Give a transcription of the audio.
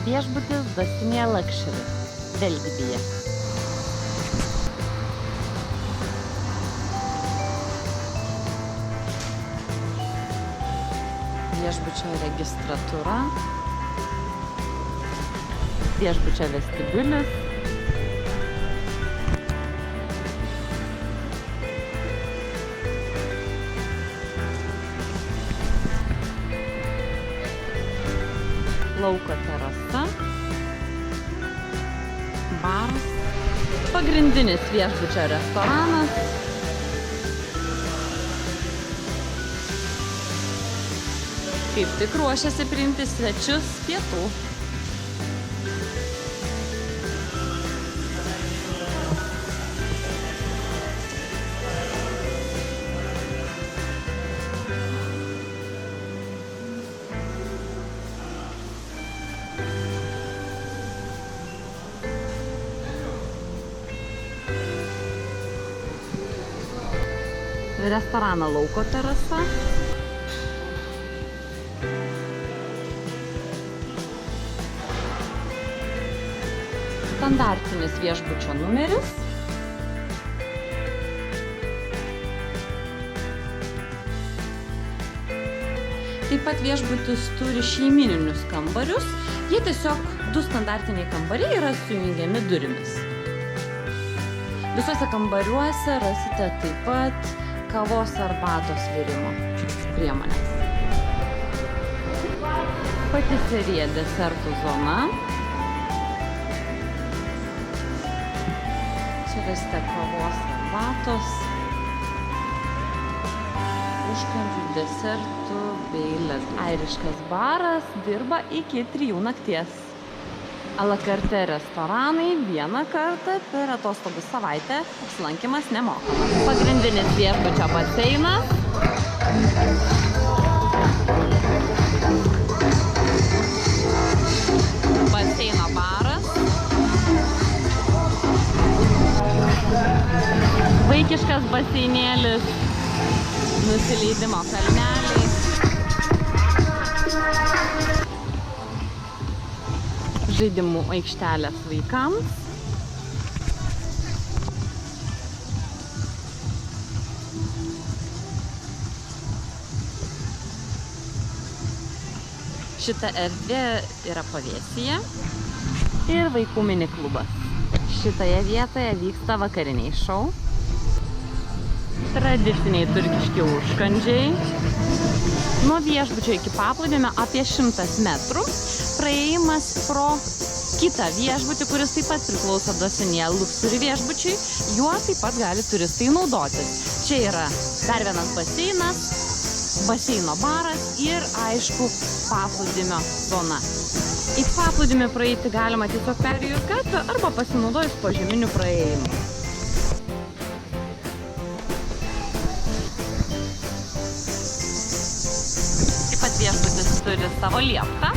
Viešbutis Dostinė Luxury, Veldybyje. Viešbučio registratūra, viešbučio vestibiulis, lauko terasa, baras, pagrindinis viešbučio restoranas, kaip tik ruošiasi priimti svečius pietų. Restorano lauko terasa. Standartinis viešbučio numeris. Taip pat viešbutis turi šeimininius kambarius. Jie tiesiog du standartiniai kambariai yra sujungiami durimis. Visuose kambariuose rasite taip pat kavos arbatos virimo priemonės. Patiserija desertų zona. Čia rasite kavos arbatos, užkandžių, desertų bei ledų. Airiškas baras dirba iki 3 nakties. A la carte restoranai vieną kartą per atostogų savaitę, apsilankymas nemokamas. Pagrindinis viešbučio baseinas. Baseino baras. Vaikiškas baseinėlis, nusileidimo kalneliai. Žaidimų aikštelės vaikams. Šita erdvė yra pavėsyje ir vaikų mini klubas. Šitoje vietoje vyksta vakariniai šou. Tradiciniai turkiški užkandžiai. Nuo viešbučio iki paplūdimio apie 100 metrų. Praėjimas pro kitą viešbutį, kuris taip pat priklauso Dostinė Luxury viešbučiui. Juo taip pat gali turistai naudotis. Čia yra dar vienas baseinas, baseino baras ir, aišku, paplūdimio zona. Į paplūdimį praeiti galima tiesiog perėjus gatvę arba pasinaudojus požeminiu praėjimu. Taip pat viešbutis turi savo lieptą.